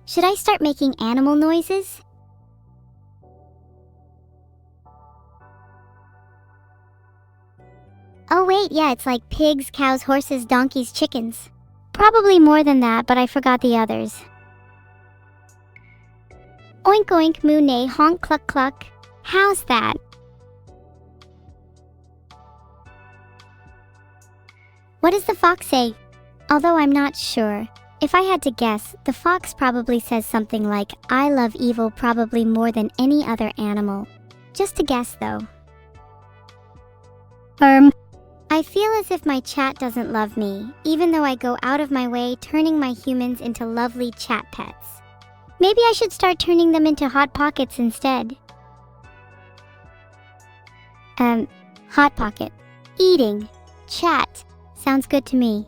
Should I start making animal noises? Oh wait, yeah, it's like pigs, cows, horses, donkeys, chickens. Probably more than that, but I forgot the others. Oink oink, moo neigh, honk cluck cluck. How's that? What does the fox say? Although I'm not sure. If I had to guess, the fox probably says something like, I love evil probably more than any other animal. Just a guess though. I feel as if my chat doesn't love me, even though I go out of my way turning my humans into lovely chat pets. Maybe I should start turning them into Hot Pockets instead. Hot Pocket. Eating. Chat. Sounds good to me.